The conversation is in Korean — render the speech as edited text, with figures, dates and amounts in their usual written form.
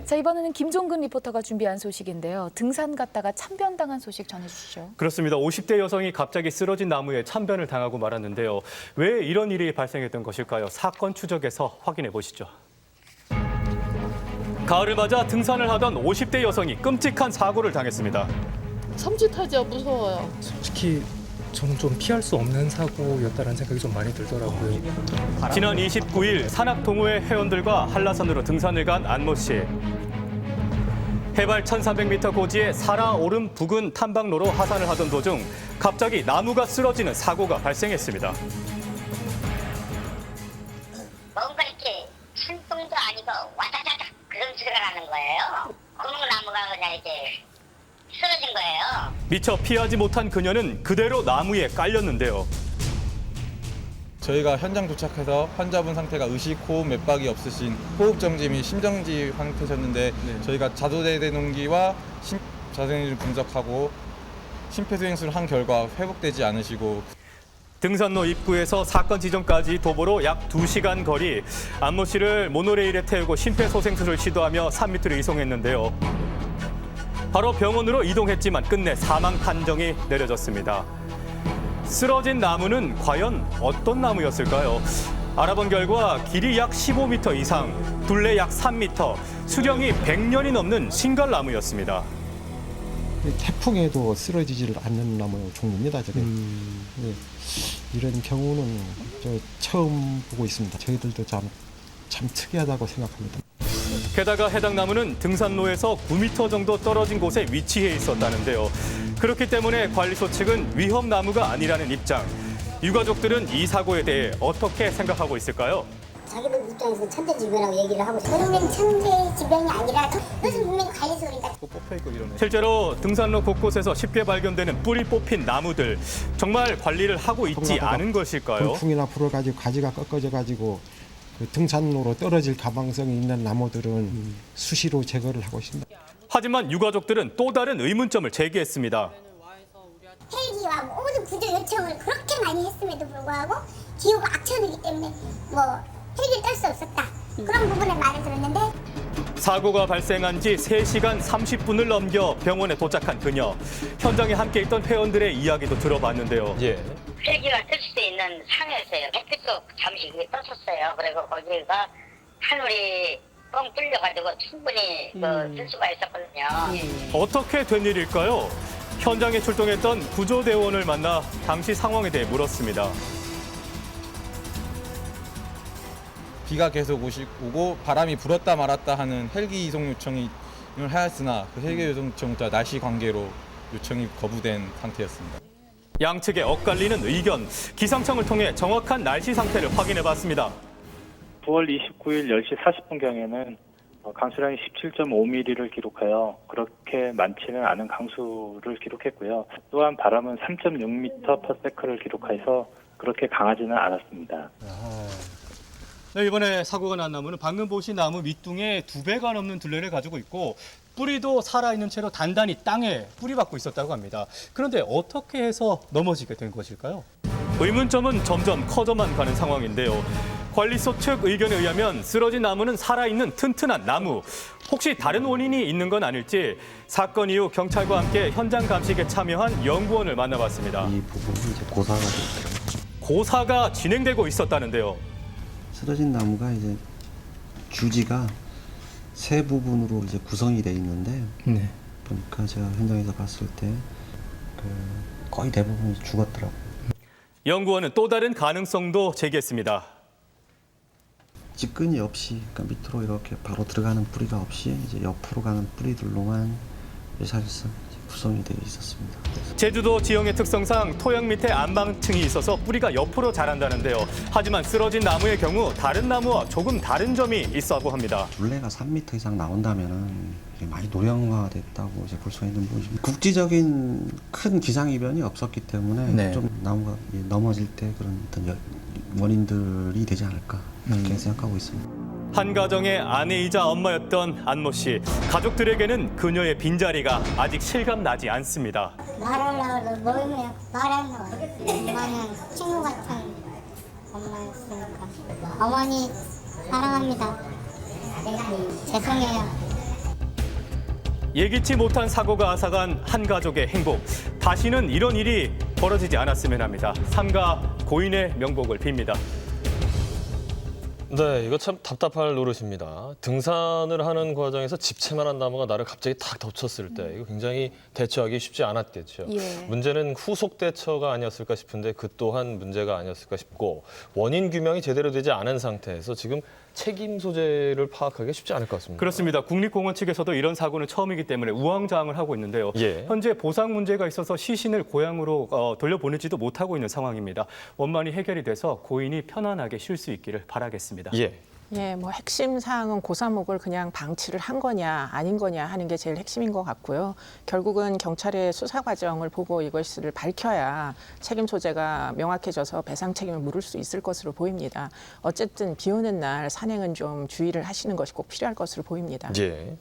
자, 이번에는 김종근 리포터가 준비한 소식인데요. 등산 갔다가 참변당한 소식 전해주시죠. 그렇습니다. 50대 여성이 갑자기 쓰러진 나무에 참변을 당하고 말았는데요. 왜 이런 일이 발생했던 것일까요? 사건 추적에서 확인해 보시죠. 가을을 맞아 등산을 하던 50대 여성이 끔찍한 사고를 당했습니다. 섬찟하죠. 무서워요. 솔직히 저는 좀 피할 수 없는 사고였다는 생각이 좀 많이 들더라고요. 지난 29일 산악동호회 회원들과 한라산으로 등산을 간 안모 씨. 해발 1,300m 고지의 사라 오름 부근 탐방로로 하산을 하던 도중 갑자기 나무가 쓰러지는 사고가 발생했습니다. 뭔가 이렇게 산동도 아니고 와다다닥 그런 소리가 나는 거예요. 고목나무가 그냥 이렇게 쓰러진 거예요. 미처 피하지 못한 그녀는 그대로 나무에 깔렸는데요. 저희가 현장 도착해서 환자분 상태가 의식, 호흡, 맥박이 없으신 호흡정지 및 심정지 상태셨는데 저희가 자도대동기와 자생리를 분석하고 심폐소생술을 한 결과 회복되지 않으시고 등산로 입구에서 사건 지점까지 도보로 약 2시간 거리. 안모 씨를 모노레일에 태우고 심폐소생술을 시도하며 산밑으로 이송했는데요. 바로 병원으로 이동했지만 끝내 사망 판정이 내려졌습니다. 쓰러진 나무는 과연 어떤 나무였을까요? 알아본 결과 길이 약 15m 이상, 둘레 약 3m, 수령이 100년이 넘는 신갈나무였습니다. 태풍에도 쓰러지지를 않는 나무 종류입니다. 저게. 네, 이런 경우는 처음 보고 있습니다. 저희들도 참 특이하다고 생각합니다. 게다가 해당 나무는 등산로에서 9m 정도 떨어진 곳에 위치해 있었다는데요. 그렇기 때문에 관리소 측은 위험 나무가 아니라는 입장. 유가족들은 이 사고에 대해 어떻게 생각하고 있을까요? 자기들 입장에서 천재지변이라고 얘기를 하고 그러면 천재지변이 아니라 그것은 분명히 관리소니까. 실제로 등산로 곳곳에서 쉽게 발견되는 뿌리 뽑힌 나무들. 정말 관리를 하고 있지 않은 것일까요? 돌풍이나 불을 가지고 가지가 꺾어져 가지고 그 등산로로 떨어질 가망성이 있는 나무들은 수시로 제거를 하고 있습니다. 하지만 유가족들은 또 다른 의문점을 제기했습니다. 헬기와 모든 구조 요청을 그렇게 많이 했음에도 불구하고 기후가 악천후이기 때문에 헬기를 뗄 수 없었다. 그런 부분에 말을 들었는데 사고가 발생한 지 3시간 30분을 넘겨 병원에 도착한 그녀. 현장에 함께 있던 회원들의 이야기도 들어봤는데요. 헬기가 뜰 수 있는 상에서요. 햇빛도 잠시 떴었어요. 그리고 거기가 하늘이 뻥 뚫려가지고 충분히 뜰 수가 있었거든요. 어떻게 된 일일까요? 현장에 출동했던 구조대원을 만나 당시 상황에 대해 물었습니다. 비가 계속 오고 바람이 불었다 말았다 하는 헬기 이송 요청을 하였으나 그 헬기 이송 요청자 날씨 관계로 요청이 거부된 상태였습니다. 양측의 엇갈리는 의견, 기상청을 통해 정확한 날씨 상태를 확인해봤습니다. 9월 29일 10시 40분경에는 강수량이 17.5mm를 기록하여 그렇게 많지는 않은 강수를 기록했고요. 또한 바람은 3.6m/s를 기록해서 그렇게 강하지는 않았습니다. 네, 이번에 사고가 난 나무는 방금 보신 나무 밑둥에 2배가 넘는 둘레를 가지고 있고 뿌리도 살아있는 채로 단단히 땅에 뿌리박고 있었다고 합니다. 그런데 어떻게 해서 넘어지게 된 것일까요? 의문점은 점점 커져만 가는 상황인데요. 관리소 측 의견에 의하면 쓰러진 나무는 살아있는 튼튼한 나무. 혹시 다른 원인이 있는 건 아닐지 사건 이후 경찰과 함께 현장 감식에 참여한 연구원을 만나봤습니다. 이 부분이 이제 고사가 됐어요. 고사가 진행되고 있었다는데요. 쓰러진 나무가 이제 주지가 세 부분으로 이제 구성이 돼 있는데 보니까 제가 현장에서 봤을 때 거의 대부분이 죽었더라고요. 연구원은 또 다른 가능성도 제기했습니다. 직근이 없이, 그러니까 밑으로 이렇게 바로 들어가는 뿌리가 없이 이제 옆으로 가는 뿌리들로만 사실상 구성이 되어 있었습니다. 제주도 지형의 특성상 토양 밑에 안방층이 있어서 뿌리가 옆으로 자란다는데요. 하지만 쓰러진 나무의 경우 다른 나무와 조금 다른 점이 있다고 합니다. 둘레가 3m 이상 나온다면은 이게 많이 노령화됐다고 이제 볼 수 있는 부분입니다. 국지적인 큰 기상이변이 없었기 때문에 좀 나무가 넘어질 때 그런 어떤 원인들이 되지 않을까 그렇게 생각하고 있습니다. 한 가정의 아내이자 엄마였던 안모 씨. 가족들에게는 그녀의 빈자리가 아직 실감나지 않습니다. 말하려고 모이면 말이 안 나와요. 엄마는 친구 같은 엄마였으니까. 어머니 사랑합니다. 죄송해요. 예기치 못한 사고가 앗아간 한 가족의 행복. 다시는 이런 일이 벌어지지 않았으면 합니다. 삼가 고인의 명복을 빕니다. 네, 이거 참 답답할 노릇입니다. 등산을 하는 과정에서 집채만한 나무가 나를 갑자기 탁 덮쳤을 때 이거 굉장히 대처하기 쉽지 않았겠죠. 예. 문제는 후속 대처가 아니었을까 싶은데 그 또한 문제가 아니었을까 싶고 원인 규명이 제대로 되지 않은 상태에서 지금 책임 소재를 파악하기 쉽지 않을 것 같습니다. 그렇습니다. 국립공원 측에서도 이런 사고는 처음이기 때문에 우왕좌왕을 하고 있는데요. 예. 현재 보상 문제가 있어서 시신을 고향으로 돌려보내지도 못하고 있는 상황입니다. 원만히 해결이 돼서 고인이 편안하게 쉴 수 있기를 바라겠습니다. 예. 예, 뭐 핵심 사항은 고사목을 그냥 방치를 한 거냐 아닌 거냐 하는 게 제일 핵심인 것 같고요. 결국은 경찰의 수사 과정을 보고 이것을 밝혀야 책임 소재가 명확해져서 배상 책임을 물을 수 있을 것으로 보입니다. 어쨌든 비 오는 날 산행은 좀 주의를 하시는 것이 꼭 필요할 것으로 보입니다. 예.